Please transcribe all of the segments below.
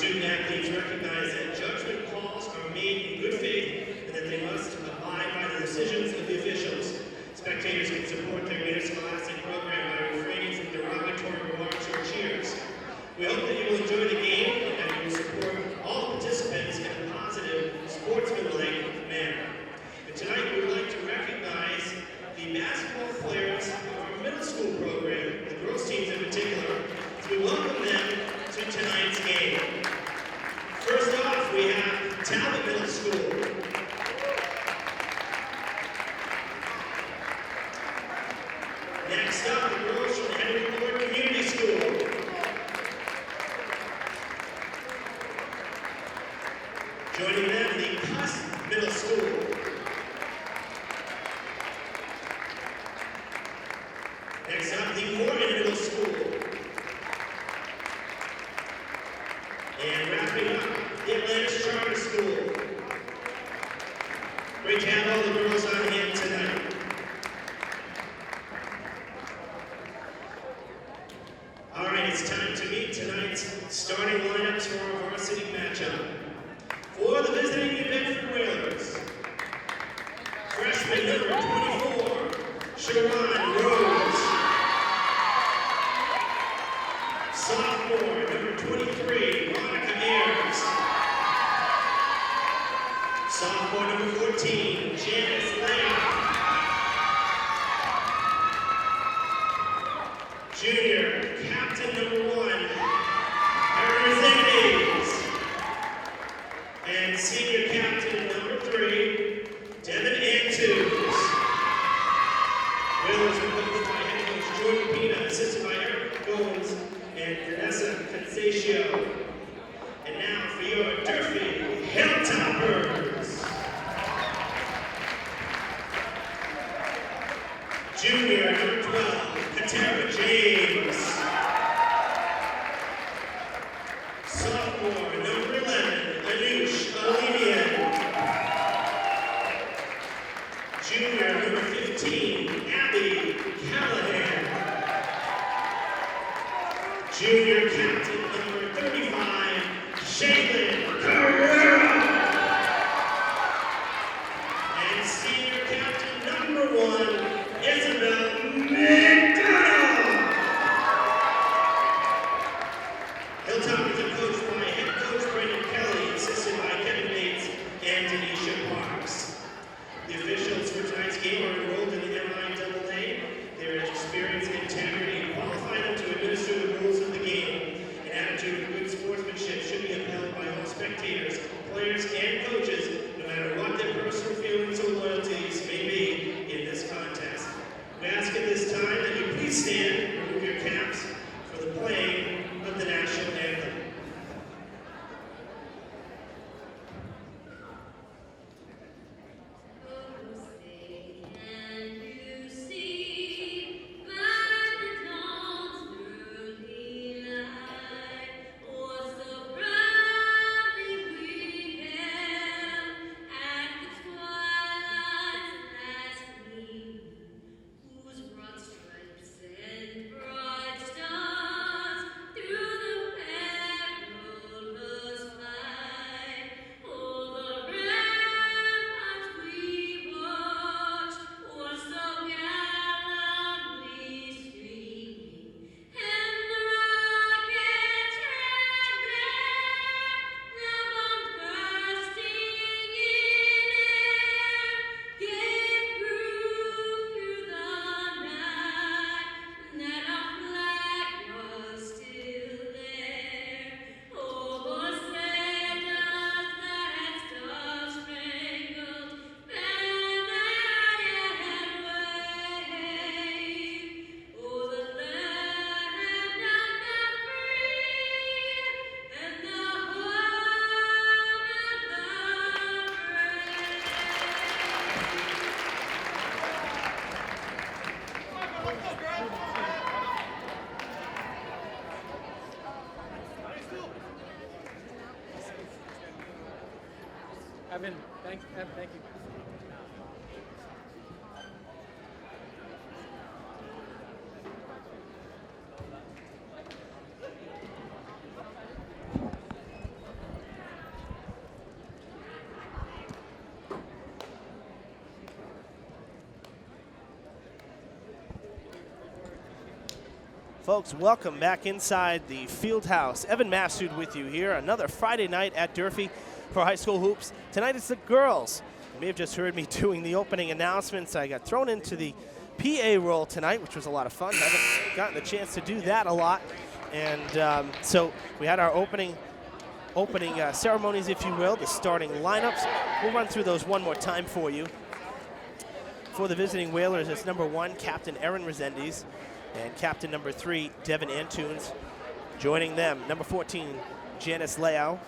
student athletes recognize that judgment calls are made in good faith and that they must abide by the decisions of the officials. Spectators can support their interscholastic program by refraining from derogatory remarks or cheers. We hope that you will enjoy the game and that you will support all participants in a positive, sportsmanlike manner. And tonight we would like to recognize the basketball players of our middle school program, the girls teams in particular, as we welcome them to tonight's game. First off, we have Talbot Middle School. Next up, the girls from Henry Ford Community School. Joining them, the Cuss Middle School. Next up, the Morgan Middle School. And wrapping up, the Atlantis Charter School. Great to have all the girls on hand tonight. All right, it's time to meet tonight's starting lineups for our varsity matchup. For the visiting New Bedford Whalers, freshman number 24, Sharon Rose. Sophomore number 23, Monica Ayers. Sophomore number 14, Janice Leah. Junior, captain number 1, Aaron Zaydes. And senior captain number 3, Devin Antunes. Whalers are coached by head coach Jordan Pina, assisted by Eric Goins and Vanessa Consacio. And now for your Durfee Hilltoppers. Junior number 12, Katara James. Sophomore number 11, Anush Alivian. Junior number 15, Abby Callahan. Junior captain number 35, Shaylin Carrera. And senior captain number 1, Isabel McDonald. Hilltoppers are coached by head coach Brendan Kelly, assisted by Kevin Bates and Denisha Parks. The officials for tonight's game are enrolled in the MIAA. Their experience and integrity qualify them to administer the rules of the game. An attitude of good sportsmanship should be upheld by all spectators, players, and coaches, no matter what their personal feelings or loyalties may be in this contest. We ask at this time that you please stand and remove your caps for the playing of the national anthem. Evan, thank you. Folks, welcome back inside the field house. Evan Massoud with you here. Another Friday night at Durfee for high school hoops. Tonight it's the girls. You may have just heard me doing the opening announcements. I got thrown into the PA role tonight, which was a lot of fun. I haven't gotten the chance to do that a lot. And so we had our opening ceremonies, if you will, the starting lineups. We'll run through those one more time for you. For the visiting Whalers, it's number 1, Captain Erin Resendiz, and Captain number 3, Devin Antunes. Joining them, number 14, Janice Leao,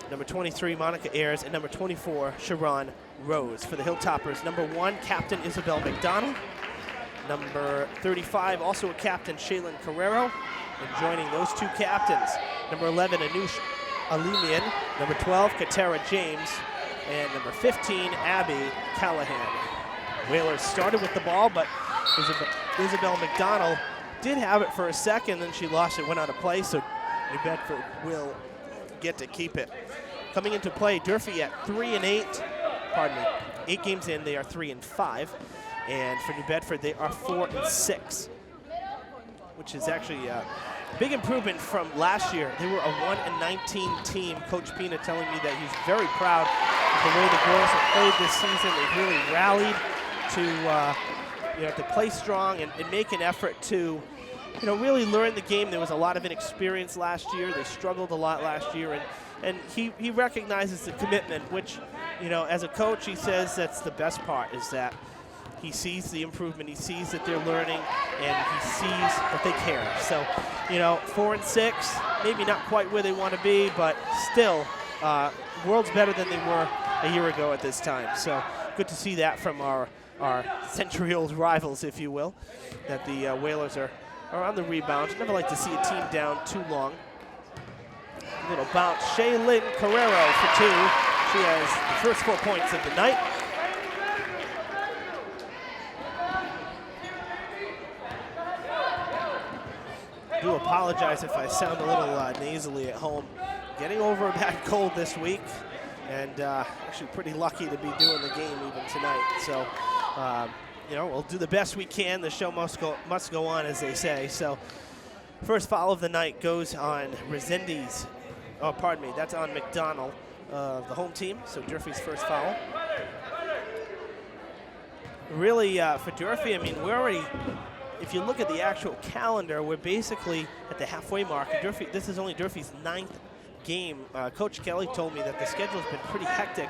number 23, Monica Ayers, and number 24, Sharon Rose. For the Hilltoppers, number 1, Captain Isabel McDonald, number 35, also a Captain, Shaylin Carrero, and joining those two captains, number 11, Anush Alimian, number 12, Katara James, and number 15, Abby Callahan. Whalers started with the ball, but Isabel McDonald did have it for a second, then she lost it, went out of play, so New Bedford will get to keep it. Coming into play, Durfee at 3-8, 8 games in, they are 3-5, and for New Bedford, they are 4-6, which is actually a big improvement from last year. They were a 1-19 team. Coach Pina telling me that he's very proud of the way the girls have played this season. They've really rallied to play strong and make an effort to, really learn the game. There was a lot of inexperience last year. They struggled a lot last year, and he recognizes the commitment, which, as a coach, he says that's the best part, is that he sees the improvement, he sees that they're learning, and he sees that they care. So, 4-6, maybe not quite where they want to be, but still, worlds better than they were a year ago at this time. So good to see that from our century-old rivals, if you will, that the Whalers are on the rebound. Never like to see a team down too long. A little bounce. Shaylin Carrero for 2. She has the first 4 points of the night. I do apologize if I sound a little nasally at home. Getting over a bad cold this week, and actually pretty lucky to be doing the game even tonight. So, we'll do the best we can. The show must go on, as they say. So, first foul of the night goes on Resendiz. Oh, pardon me, that's on McDonald, the home team. So Durfee's first foul. Really, for Durfee, we're already, if you look at the actual calendar, we're basically at the halfway mark. Durfee, this is only Durfee's 9th game. Coach Kelly told me that the schedule's been pretty hectic,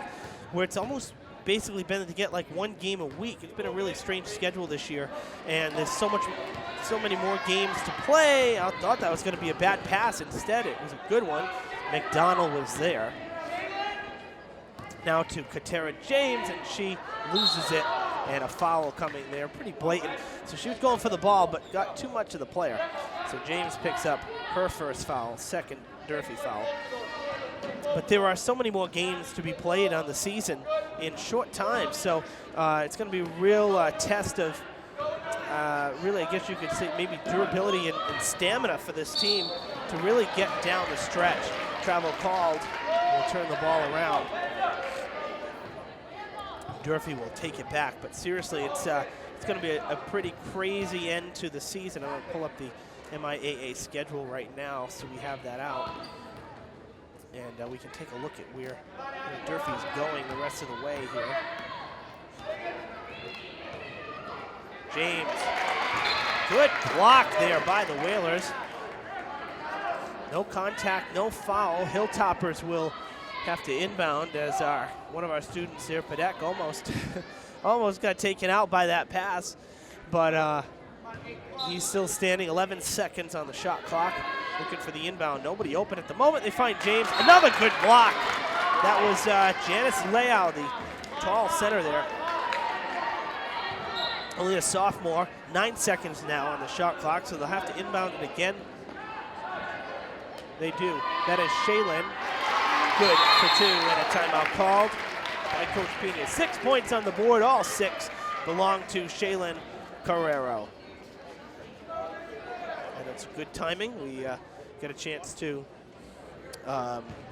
where it's almost basically been to get like 1 game a week. It's been a really strange schedule this year, and there's so many more games to play. I thought that was going to be a bad pass. Instead, it was a good one. McDonald was there. Now to Katara James, and she loses it, and a foul coming there, pretty blatant. So she was going for the ball, but got too much of the player. So James picks up her first foul, second Durfee foul. But there are so many more games to be played on the season in short time. So it's going to be a real test of, really, I guess you could say, maybe durability and stamina for this team to really get down the stretch. Travel called, will turn the ball around. Durfee will take it back, but seriously, it's going to be a pretty crazy end to the season. I'm going to pull up the MIAA schedule right now so we have that out. And we can take a look at where Durfee's going the rest of the way here. James, good block there by the Whalers. No contact, no foul. Hilltoppers will have to inbound as one of our students here, Padek, almost got taken out by that pass, but he's still standing. 11 seconds on the shot clock. Looking for the inbound. Nobody open at the moment. They find James. Another good block. That was Janice Leao, the tall center there. Only a sophomore. 9 seconds now on the shot clock, so they'll have to inbound it again. They do. That is Shaylin. Good for 2, and a timeout called by Coach Pina. 6 points on the board. All 6 belong to Shaylin Carrero. And it's good timing. We get a chance to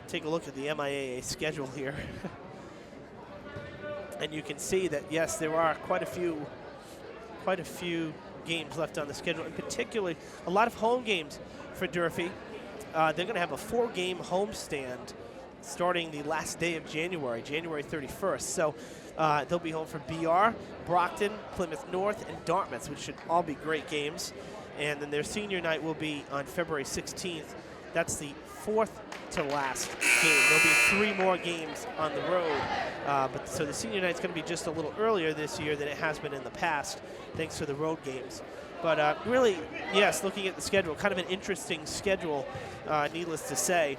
take a look at the MIAA schedule here. And you can see that, yes, there are quite a few games left on the schedule, in particular a lot of home games for Durfee. They're going to have a 4-game homestand starting the last day of January, January 31st. So they'll be home for BR, Brockton, Plymouth North, and Dartmouth, which should all be great games. And then their senior night will be on February 16th. That's the 4th to last game. There'll be 3 more games on the road. So the senior night's going to be just a little earlier this year than it has been in the past, thanks to the road games. But really, yes, looking at the schedule, kind of an interesting schedule, needless to say.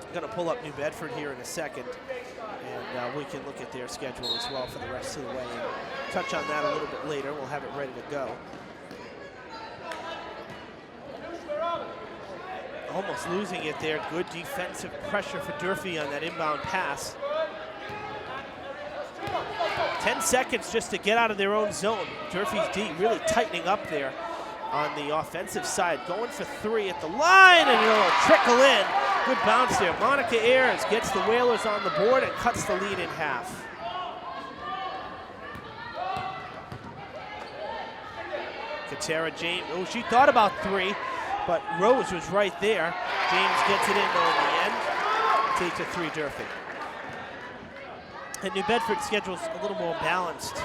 I'm going to pull up New Bedford here in a second, and we can look at their schedule as well for the rest of the way and touch on that a little bit later. We'll have it ready to go. Almost losing it there. Good defensive pressure for Durfee on that inbound pass. 10 seconds just to get out of their own zone. Durfee's D really tightening up there on the offensive side. Going for 3 at the line, and it'll trickle in. Good bounce there. Monica Ayers gets the Whalers on the board and cuts the lead in half. Katara James, oh, she thought about 3, but Rose was right there. James gets it in though in the end. Takes a 3 Durfee. And New Bedford's schedule's a little more balanced.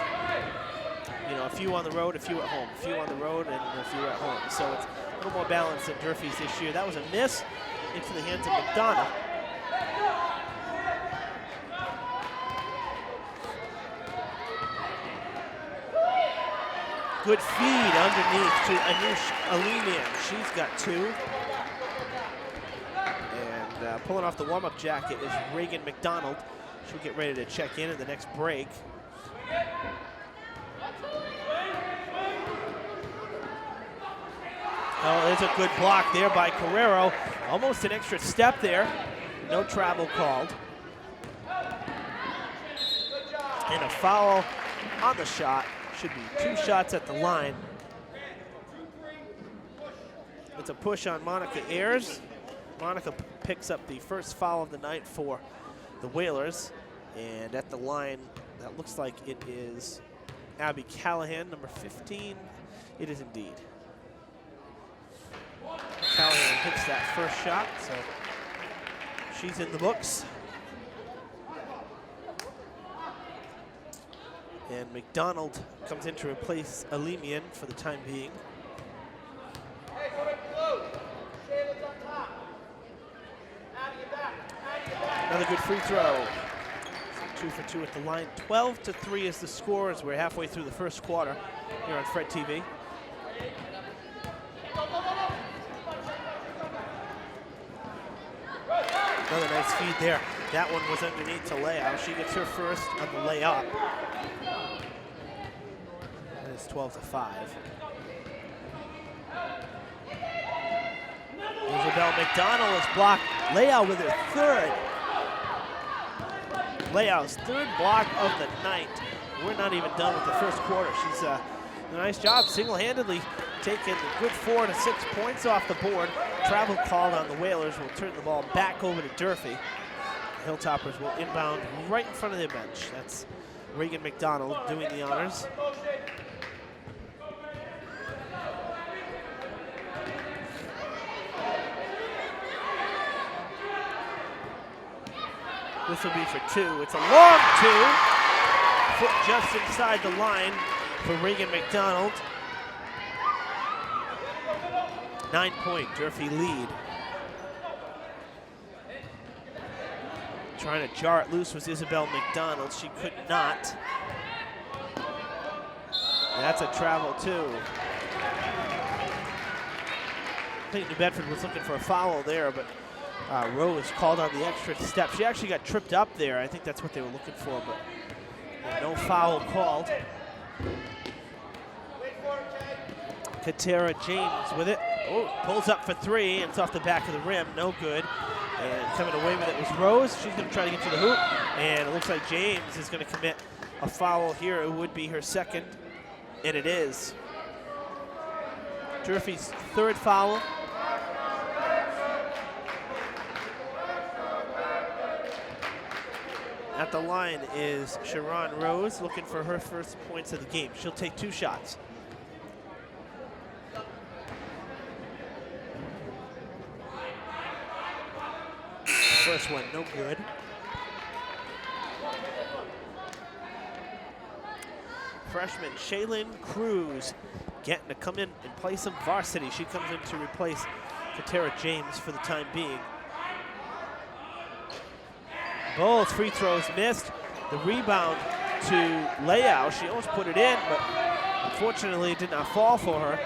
You know, a few on the road, a few at home. A few on the road and a few at home. So it's a little more balanced than Durfee's this year. That was a miss into the hands of McDonough. Good feed underneath to Anush Alimian. She's got 2. And pulling off the warm-up jacket is Reagan McDonald. She'll get ready to check in at the next break. Oh, there's a good block there by Carrero. Almost an extra step there. No travel called. And a foul on the shot. Should be 2 shots at the line. It's a push on Monica Ayers. Monica picks up the first foul of the night for the Whalers. And at the line, that looks like it is Abby Callahan, number 15. It is indeed. Callahan hits that first shot, so she's in the books. And McDonald comes in to replace Alimian for the time being. Another good free throw. 2 for 2 at the line. 12-3 is the score as we're halfway through the first quarter here on Fred TV. Another nice feed there. That one was underneath to Leao. She gets her first on the layup. And it's 12-5. Isabel McDonald is blocked. Leao with her 3rd. Leao's 3rd block of the night. We're not even done with the first quarter. She's a nice job single-handedly taking a good 4 to 6 points off the board. Travel called on the Whalers. Will turn the ball back over to Durfee. The Hilltoppers will inbound right in front of their bench. That's Reagan McDonald doing the honors. This will be for 2. It's a long 2. Foot just inside the line for Reagan McDonald. 9-point Durfee lead. Trying to jar it loose was Isabel McDonald. She could not. That's a travel too. I think New Bedford was looking for a foul there, but Rose called on the extra step. She actually got tripped up there. I think that's what they were looking for, but no foul called. Katara James with it. Oh, pulls up for 3, and it's off the back of the rim. No good. And coming away with it was Rose. She's going to try to get to the hoop. And it looks like James is going to commit a foul here. It would be her 2nd, and it is. Durfee's 3rd foul. At the line is Sharon Rose, looking for her first points of the game. She'll take 2 shots. First one, no good. Freshman Shaylin Cruz getting to come in and play some varsity. She comes in to replace Katera James for the time being. Both free throws missed. The rebound to Leao. She almost put it in, but unfortunately it did not fall for her.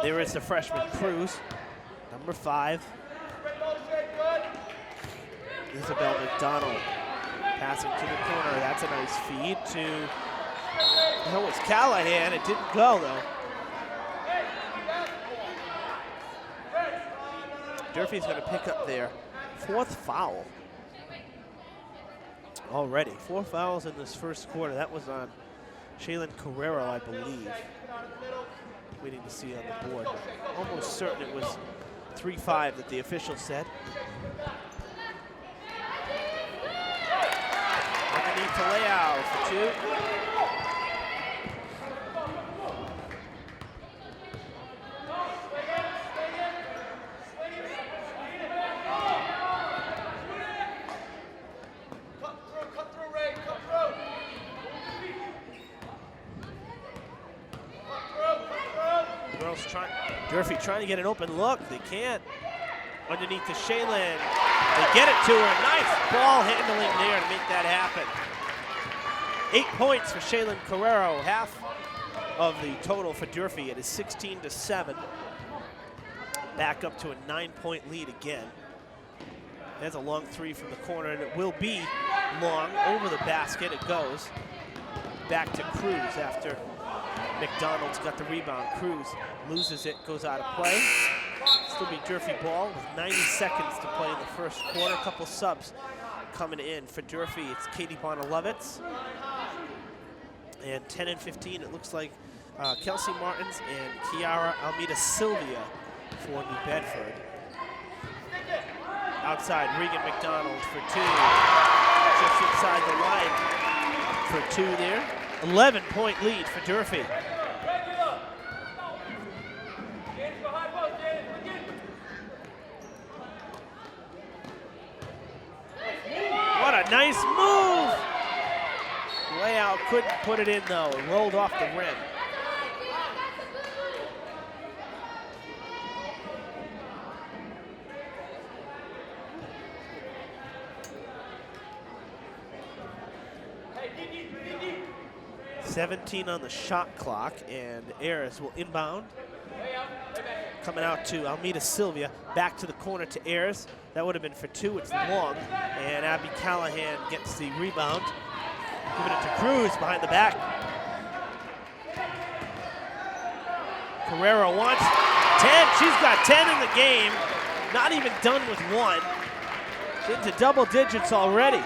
There is the freshman Cruz, number 5. Isabel McDonald passing to the corner. That's a nice feed to, that was Callahan. It didn't go though. Durfee's going to pick up their 4th foul already. 4 fouls in this first quarter. That was on Shaylin Carrero, I believe. Waiting to see on the board. Almost certain it was 3-5 that the official said. Underneath to Leao for 2. Durfee trying to get an open look. They can't. Underneath to Shaylin. They get it to her. Nice ball handling there to make that happen. 8 points for Shaylin Carrero. Half of the total for Durfee. It is 16-7. Back up to a 9-point lead again. There's a long 3 from the corner, and it will be long. Over the basket it goes. Back to Cruz after McDonald's got the rebound. Cruz loses it, goes out of play. Still be Durfee ball with 90 seconds to play in the first quarter. A couple subs coming in for Durfee. It's Katie Bonalovitz. And 10 and 15, it looks like Kelsey Martins and Kiara Almeida Sylvia for New Bedford. Outside, Regan McDonald for 2. Just inside the line for 2 there. 11-point lead for Durfee. What a nice move! Leao couldn't put it in though. It rolled off the rim. .17 on the shot clock, and Ayers will inbound. Coming out to Almeida Sylvia, back to the corner to Ayers. That would have been for 2, it's long. And Abby Callahan gets the rebound. Giving it to Cruz behind the back. Carrero wants 10, she's got 10 in the game. Not even done with 1. She's into double digits already.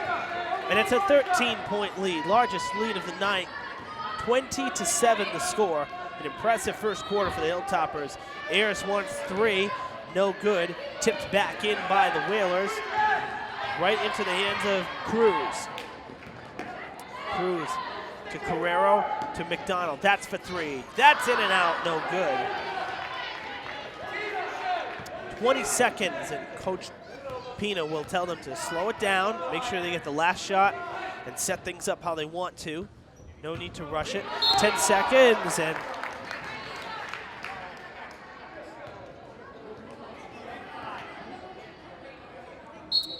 And it's a 13-point lead, largest lead of the night. 20-7 the score. An impressive first quarter for the Hilltoppers. Ayers wants 3, no good. Tipped back in by the Whalers. Right into the hands of Cruz. Cruz to Carrero to McDonald. That's for 3. That's in and out, no good. 20 seconds, and Coach Pina will tell them to slow it down, make sure they get the last shot, and set things up how they want to. No need to rush it. 10 seconds, and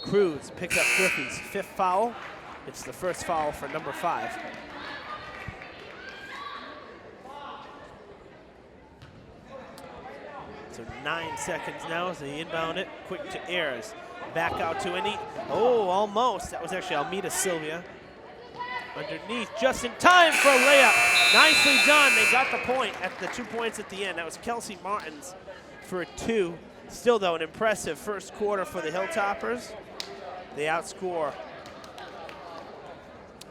Cruz picks up Durfee's 5th foul. It's the first foul for number 5. So 9 seconds now as they inbound it. Quick to Ayers. Back out to Anit. Oh, almost. That was actually Almeida Sylvia. Underneath, just in time for a layup. Nicely done. They got the point at the 2 points at the end. That was Kelsey Martins for 2. Still, though, an impressive first quarter for the Hilltoppers. They outscore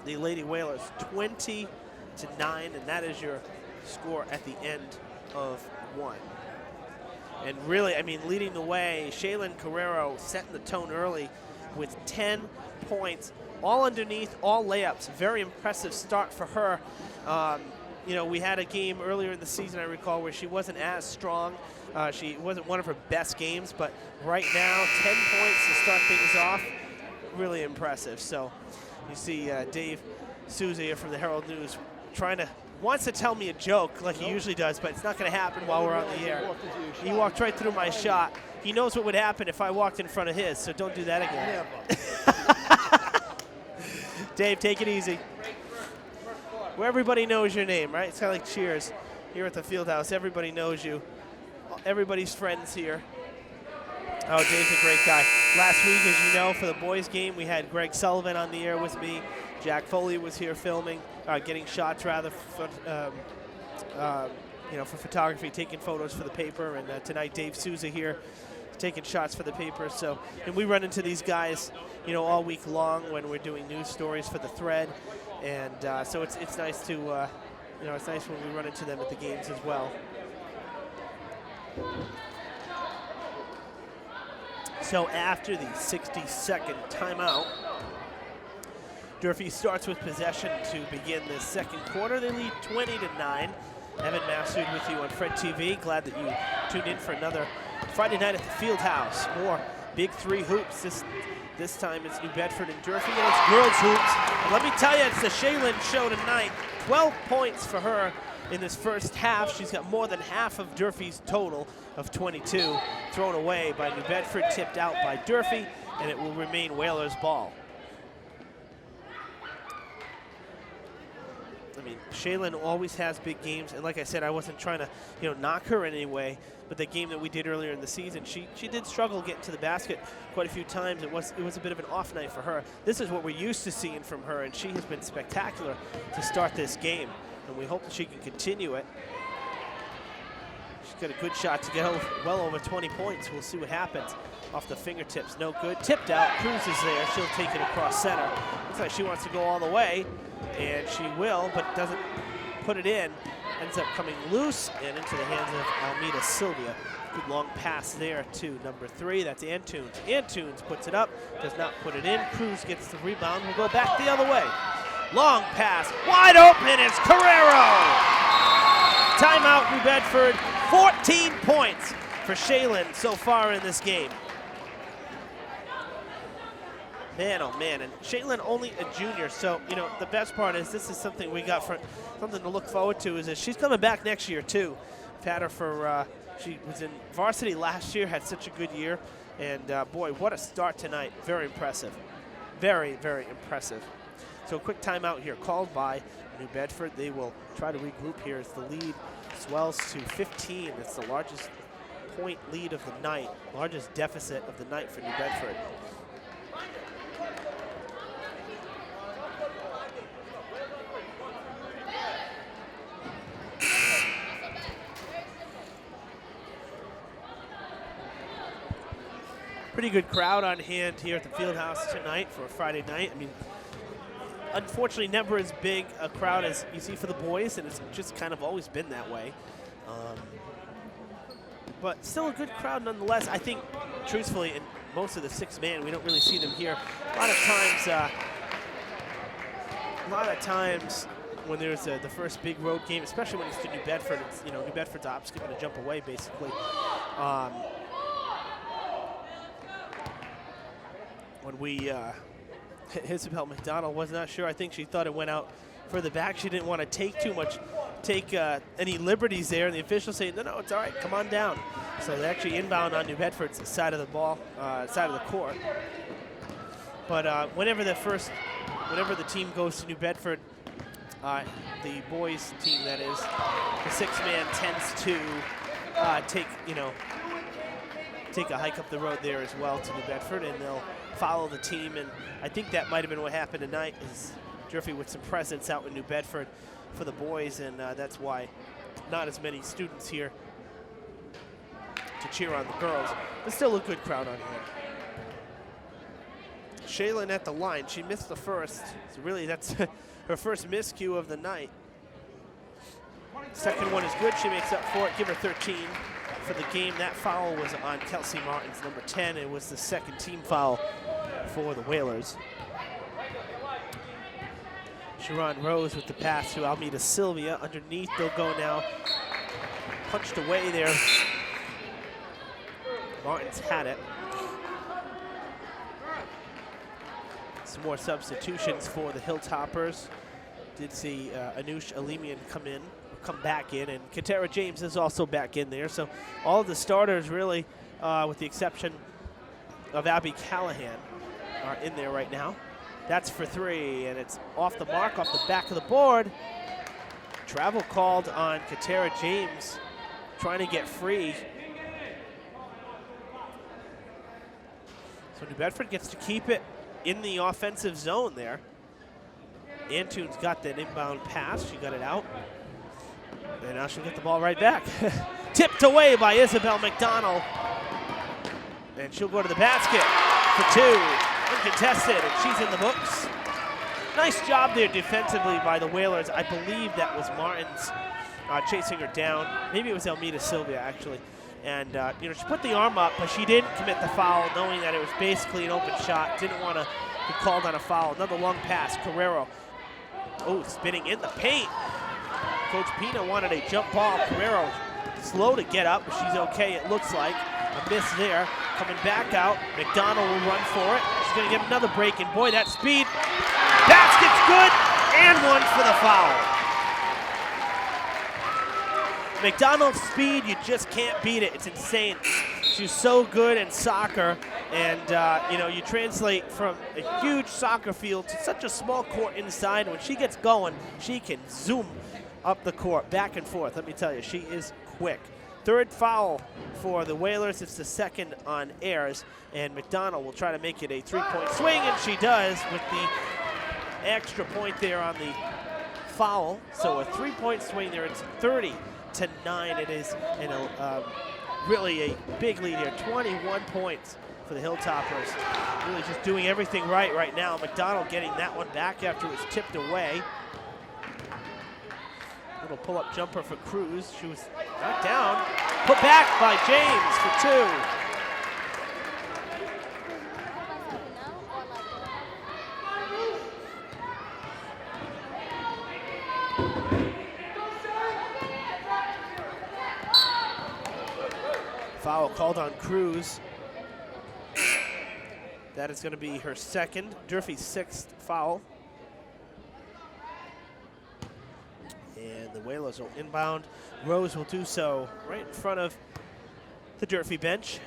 the Lady Whalers 20-9, and that is your score at the end of 1. And really, I mean, leading the way, Shaylin Carrero setting the tone early with 10 points. All underneath, all layups. Very impressive start for her. You know, we had a game earlier in the season, I recall, where she wasn't as strong. She wasn't one of her best games, but right now, 10 points to start things off. Really impressive. So you see Dave Souza here from the Herald News wants to tell me a joke like he usually does, but it's not going to happen while we're on the air. He walked right through my shot. He knows what would happen if I walked in front of his, so don't do that again. Dave, take it easy. Where everybody knows your name, right? It's kind of like Cheers here at the Fieldhouse. Everybody knows you. Everybody's friends here. Oh, Dave's a great guy. Last week, as you know, for the boys' game, we had Greg Sullivan on the air with me. Jack Foley was here filming, getting shots rather, for photography, taking photos for the paper. And tonight, Dave Souza here, taking shots for the paper. So, and we run into these guys, all week long when we're doing news stories for the Thread. And so it's nice to, it's nice when we run into them at the games as well. So after the 60-second timeout, Durfee starts with possession to begin the second quarter. They lead 20-9. Evan Massoud with you on Fred TV. Glad that you tuned in for another Friday night at the Fieldhouse. More Big Three hoops. This time it's New Bedford and Durfee, and it's girls hoops. And let me tell you, it's the Shaylin show tonight. 12 points for her in this first half. She's got more than half of Durfee's total of 22 thrown away by New Bedford, tipped out by Durfee, and it will remain Whalers ball. I mean, Shaylin always has big games, and like I said, I wasn't trying to, knock her in any way, but the game that we did earlier in the season, she did struggle getting to the basket quite a few times. It was a bit of an off night for her. This is what we're used to seeing from her, and she has been spectacular to start this game, and we hope that she can continue it. She's got a good shot to get well over 20 points. We'll see what happens. Off the fingertips, no good. Tipped out, Cruz is there. She'll take it across center. Looks like she wants to go all the way, and she will, but doesn't put it in. Ends up coming loose and into the hands of Almeida Sylvia. Good long pass there to number 3. That's Antunes. Antunes puts it up, does not put it in. Cruz gets the rebound. We'll go back the other way. Long pass, wide open, it's Carrero! Timeout, New Bedford. 14 points for Shaylin so far in this game. Man, oh man, and Shaylin only a junior, so, the best part is this is something we got for something to look forward to, is that she's coming back next year, too. We've had her for, she was in varsity last year, had such a good year, and boy, what a start tonight. Very impressive. Very, very impressive. So a quick timeout here called by New Bedford. They will try to regroup here as the lead swells to 15. It's the largest point lead of the night, largest deficit of the night for New Bedford. Pretty good crowd on hand here at the Fieldhouse tonight for a Friday night. I mean, unfortunately, never as big a crowd as you see for the boys, and it's just kind of always been that way. But still a good crowd nonetheless. I think, truthfully, in most of the 6-man, we don't really see them here. A lot of times when there's the first big road game, especially when it's to New Bedford, it's, New Bedford's op's going to jump away, basically. When we, Isabel McDonald was not sure. I think she thought it went out further back. She didn't want to take any liberties there, and the officials say, no, it's all right, come on down. So they actually inbound on New Bedford's side of the ball, side of the court. But whenever the team goes to New Bedford, the boys team, that is, the 6-man tends to take a hike up the road there as well to New Bedford, and they'll follow the team. And I think that might have been what happened tonight, is Durfee with some presence out in New Bedford for the boys, and that's why not as many students here to cheer on the girls, but still a good crowd on here. Shaylin at the line. She missed the first, so really that's her first miscue of the night. Second one is good. She makes up for it. Give her 13 for the game. That foul was on Kelsey Martin's number 10. It was the second team foul for the Whalers. Sharon Rose with the pass to Almeida Sylvia. Underneath, they'll go now. Punched away there Martin's had it. Some more substitutions for the Hilltoppers. Did see Anush Alimian come back in, and Katera James is also back in there. So all of the starters really, with the exception of Abby Callahan, are in there right now. That's for three, and it's off the mark, off the back of the board. Travel called on Katera James, trying to get free. So New Bedford gets to keep it in the offensive zone there. Antunes got that inbound pass. She got it out. And now she'll get the ball right back. Tipped away by Isabel McDonald. And she'll go to the basket for two. Uncontested, and she's in the books. Nice job there defensively by the Whalers. I believe that was Martin's chasing her down. Maybe it was Elmita Sylvia, actually. And, you know, she put the arm up, but she didn't commit the foul, knowing that it was basically an open shot. Didn't want to be called on a foul. Another long pass. Carrero. Oh, spinning in the paint. Coach Pina wanted a jump ball. Carrero slow to get up, but she's okay, it looks like. A miss there. Coming back out. McDonald will run for it. She's going to get another break, and boy, that speed. Basket's good, and one for the foul. McDonald's speed, you just can't beat it. It's insane. She's so good in soccer, and you know, you translate from a huge soccer field to such a small court inside. When she gets going, she can zoom up the court, back and forth. Let me tell you, she is quick. Third foul for the Whalers. It's the second on Ayers, and McDonald will try to make it a three-point swing, and she does with the extra point there on the foul. So a three-point swing there. It's 30-9. It is really a big lead here. 21 points for the Hilltoppers. Really just doing everything right now. McDonald getting that one back after it was tipped away. Little pull-up jumper for Cruz. She was knocked down. Put back by James for two. Foul called on Cruz. That is going to be her second, Durfee's sixth foul. And the Whalers will inbound. Rose will do so right in front of the Durfee bench.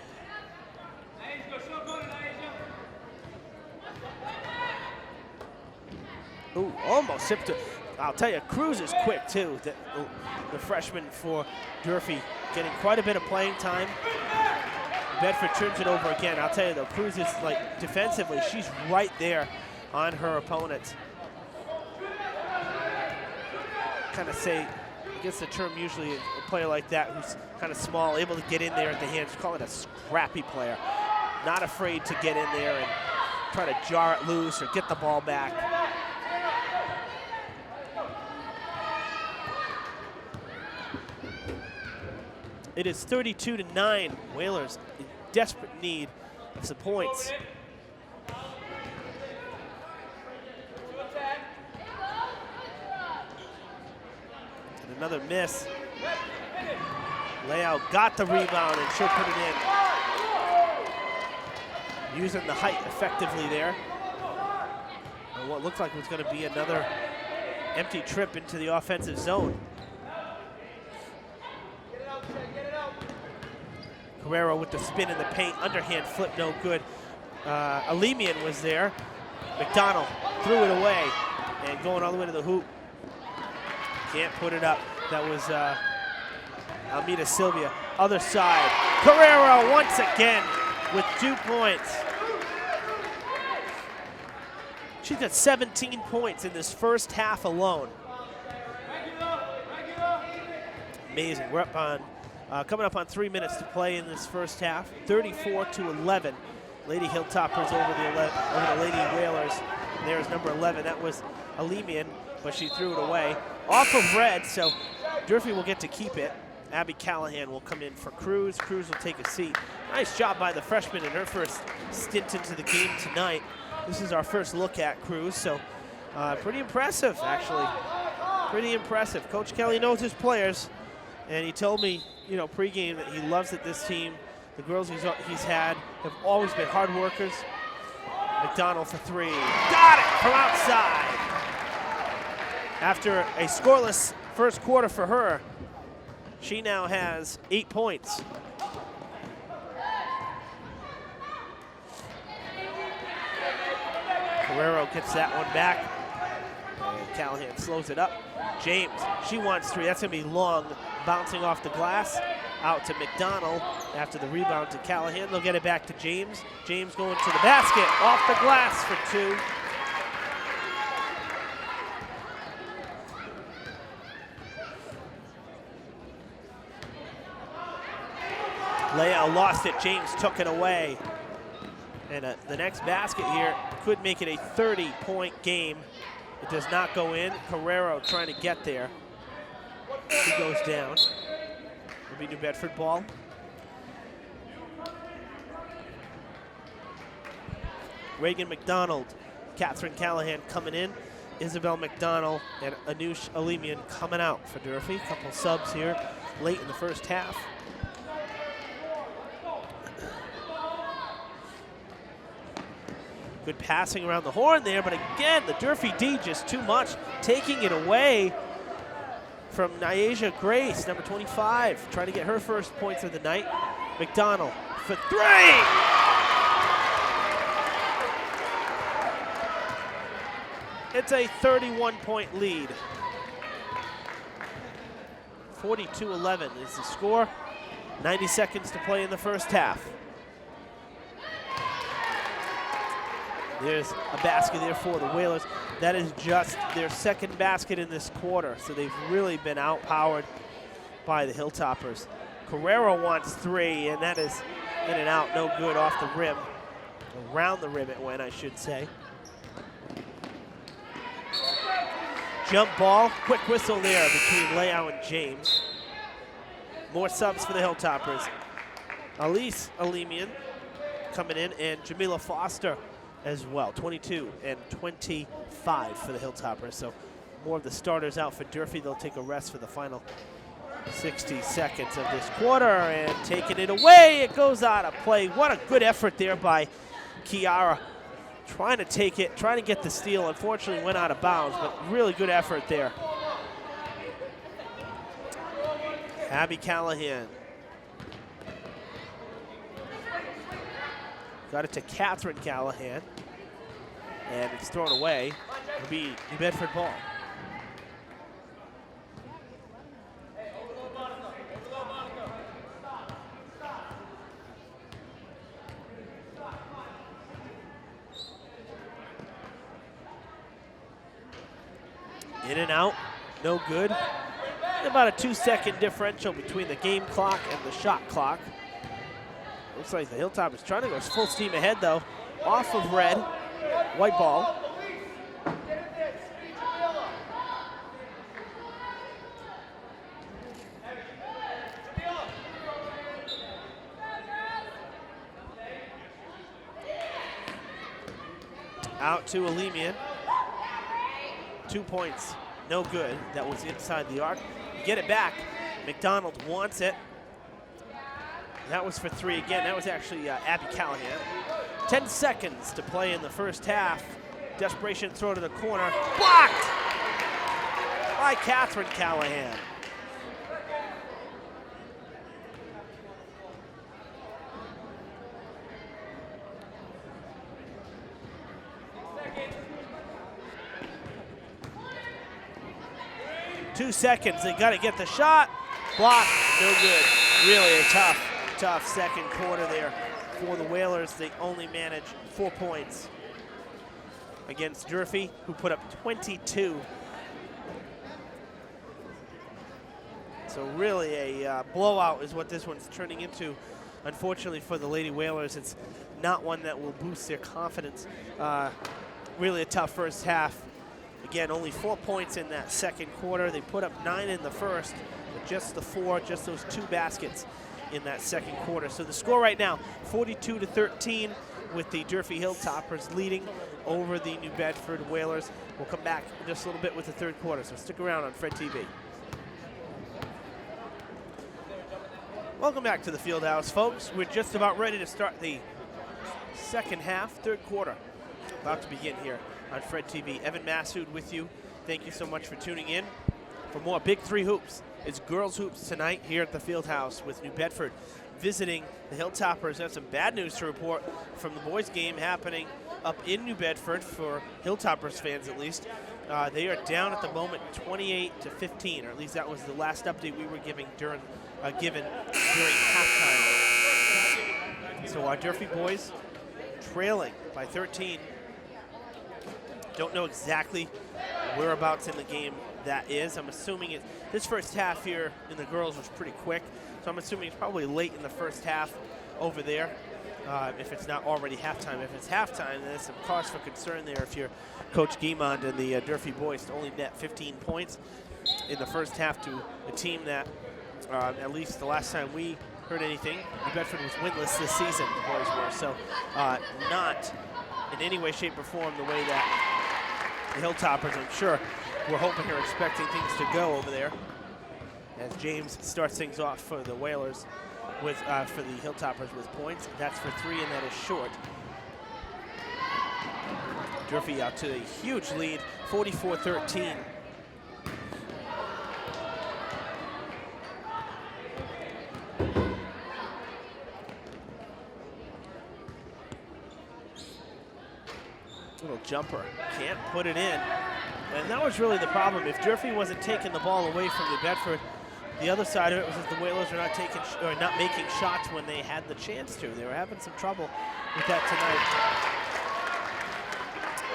Ooh, almost sipped it. I'll tell you, Cruz is quick too. The freshman for Durfee getting quite a bit of playing time. Bedford turns it over again. I'll tell you though, Cruz is like defensively, she's right there on her opponents. Kind of say, I guess the term usually a player like that who's kind of small, able to get in there at the hands, call it a scrappy player. Not afraid to get in there and try to jar it loose or get the ball back. It is 32-9. Whalers in desperate need of some points. And another miss. Layout got the rebound and she'll put it in. Using the height effectively there. And what looked like was going to be another empty trip into the offensive zone. Carrero with the spin in the paint, underhand flip, no good. Alimian was there. McDonald threw it away and going all the way to the hoop. Can't put it up. That was Elmita Sylvia. Other side. Carrero once again with 2 points. She's got 17 points in this first half alone. Amazing. We're up on coming up on 3 minutes to play in this first half. 34-11. Lady Hilltoppers over the Lady Whalers. There's number 11. That was Alimian, but she threw it away. Off of red, so Durfee will get to keep it. Abby Callahan will come in for Cruz. Cruz will take a seat. Nice job by the freshman in her first stint into the game tonight. This is our first look at Cruz, so pretty impressive, actually. Pretty impressive. Coach Kelly knows his players, and he told me, you know, pregame that he loves that this team The girls he's had have always been hard workers. McDonald for three. Got it from outside. After a scoreless first quarter for her, she now has 8 points. Carrero gets that one back. And Callahan slows it up. James, she wants three. That's going to be long, bouncing off the glass. Out to McDonald after the rebound to Callahan. They'll get it back to James. James going to the basket, off the glass for two. Leao lost it. James took it away. And the next basket here could make it a 30-point game. It does not go in. Carrero trying to get there. He goes down. It'll be New Bedford ball. Reagan McDonald, Catherine Callahan coming in. Isabel McDonald and Anush Alimian coming out for Durfee. Couple subs here late in the first half. Good passing around the horn there, but again, the Durfee D just too much, taking it away from Nyasia Grace, number 25, trying to get her first points of the night. McDonald for three! It's a 31-point lead. 42-11 is the score. 90 seconds to play in the first half. There's a basket there for the Whalers. That is just their second basket in this quarter, so they've really been outpowered by the Hilltoppers. Carrero wants three, and that is in and out, no good off the rim. Around the rim it went, I should say. Jump ball, quick whistle there between Leao and James. More subs for the Hilltoppers. Elise Alimian coming in, and Jamila Foster as well, 22 and 25 for the Hilltoppers. So more of the starters out for Durfee. They'll take a rest for the final 60 seconds of this quarter, and taking it away, it goes out of play. What a good effort there by Kiara. Trying to take it, trying to get the steal. Unfortunately went out of bounds, but really good effort there. Abby Callahan. Got it to Catherine Callahan, and it's thrown away. It'll be New Bedford ball. In and out, no good. About a 2-second differential between the game clock and the shot clock. Looks like the Hilltoppers trying to go full steam ahead though. Off of red, white ball. Out to Alimian. 2 points, no good. That was inside the arc. You get it back. McDonald wants it. That was for three again. That was actually Abby Callahan. 10 seconds to play in the first half. Desperation throw to the corner. Blocked by Catherine Callahan. Two seconds, they got to get the shot. Blocked, no good. Really a tough second quarter there for the Whalers. They only managed 4 points against Durfee, who put up 22. So really a blowout is what this one's turning into. Unfortunately for the Lady Whalers, it's not one that will boost their confidence. Really a tough first half. Again, only 4 points in that second quarter. They put up 9 in the first, but just those 2 baskets in that second quarter. So the score right now, 42-13, with the Durfee Hilltoppers leading over the New Bedford Whalers. We'll come back in just a little bit with the third quarter, so stick around on Fred TV. Welcome back to the Fieldhouse, folks. We're just about ready to start the second half, third quarter. About to begin here on Fred TV. Evan Massoud with you. Thank you so much for tuning in. For more Big Three hoops, it's girls hoops tonight here at the Fieldhouse with New Bedford visiting the Hilltoppers. I have some bad news to report from the boys game happening up in New Bedford for Hilltoppers fans at least. They are down at the moment 28-15, or at least that was the last update we were given during halftime. So our Durfee boys trailing by 13. Don't know exactly whereabouts in the game that is. I'm assuming this first half here in the girls was pretty quick, so I'm assuming it's probably late in the first half over there. If it's not already halftime. If it's halftime, then there's some cause for concern there if you're Coach Guimond and the Durfee boys to only net 15 points in the first half to a team that, at least the last time we heard anything, New Bedford was winless this season, the boys were. So not in any way, shape, or form the way that the Hilltoppers, I'm sure, we're hoping or expecting things to go over there. As James starts things off for the Whalers, for the Hilltoppers with points. That's for 3, and that is short. Durfee out to a huge lead, 44-13. Little jumper, can't put it in. And that was really the problem. If Durfee wasn't taking the ball away from New Bedford, the other side of it was that the Whalers were not making shots when they had the chance to. They were having some trouble with that tonight.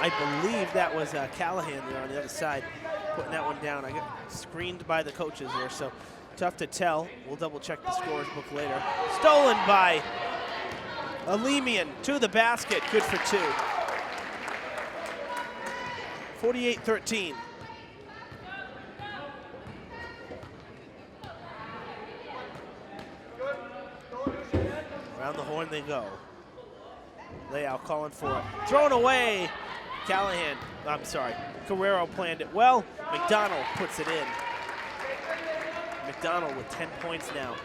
I believe that was Callahan there on the other side putting that one down. I got screened by the coaches there, so tough to tell. We'll double check the scores book later. Stolen by Alemian to the basket, good for 2. 48-13. Around the horn they go. Layout calling for it. Thrown away. Callahan, I'm sorry, Carrero planned it well. McDonald puts it in. McDonald with 10 points now.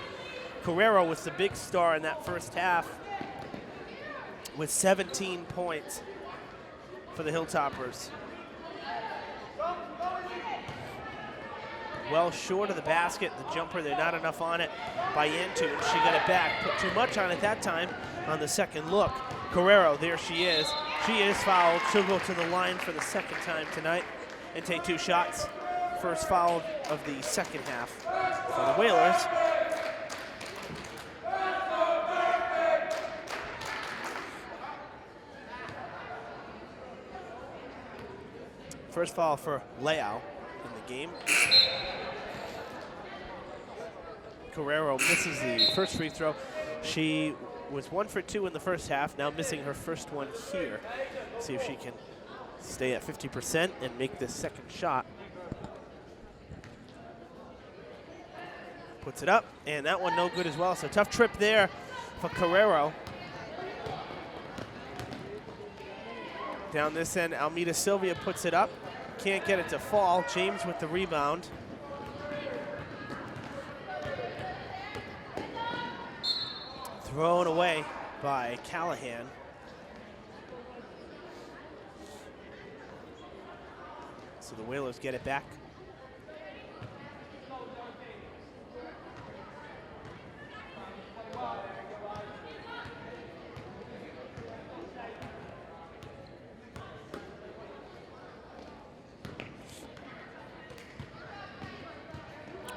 Carrero was the big star in that first half with 17 points for the Hilltoppers. Well short of the basket. The jumper, they're not enough on it by Yantu, and she got it back. Put too much on it that time on the second look. Carrero, there she is. She is fouled. She'll go to the line for the second time tonight and take 2 shots. First foul of the second half for the Whalers. First foul for Leao in the game. Carrero misses the first free throw. She was 1 for 2 in the first half, now missing her first one here. See if she can stay at 50% and make this second shot. Puts it up, and that one no good as well. So tough trip there for Carrero. Down this end, Almeida Sylvia puts it up. Can't get it to fall. James with the rebound. Thrown away by Callahan. So the Whalers get it back.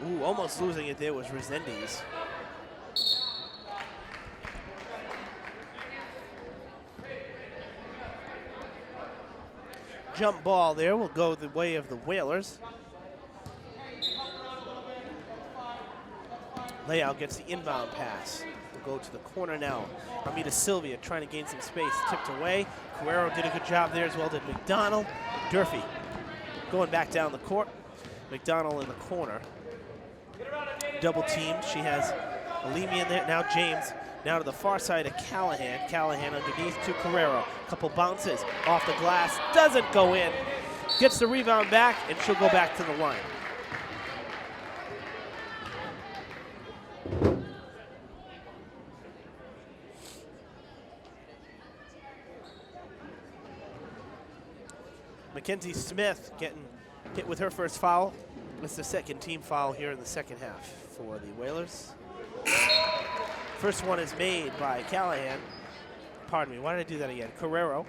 Ooh, almost losing it there was Resendiz. Jump ball there will go the way of the Whalers. Layout gets the inbound pass. We'll go to the corner now. Armida Sylvia trying to gain some space. Tipped away. Carrero did a good job there as well, did McDonald. Durfee going back down the court. McDonald in the corner. Double teamed. She has Alemi in there. Now James. Now to the far side of Callahan. Callahan underneath to Carrero. Couple bounces off the glass. Doesn't go in. Gets the rebound back, and she'll go back to the line. Mackenzie Smith getting hit with her first foul. It's the second team foul here in the second half for the Whalers. First one is made by Callahan. Pardon me, why did I do that again? Carrero.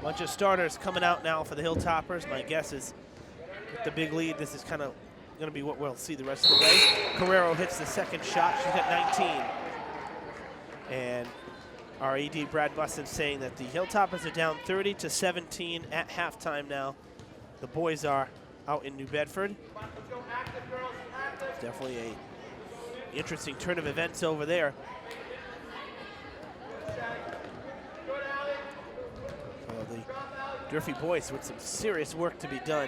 Bunch of starters coming out now for the Hilltoppers. My guess is with the big lead, this is kind of going to be what we'll see the rest of the way. Carrero hits the second shot. She's at 19. And our AD Brad Buston saying that the Hilltoppers are down 30-17 at halftime now. The boys are out in New Bedford. Definitely a interesting turn of events over there. The Durfee boys with some serious work to be done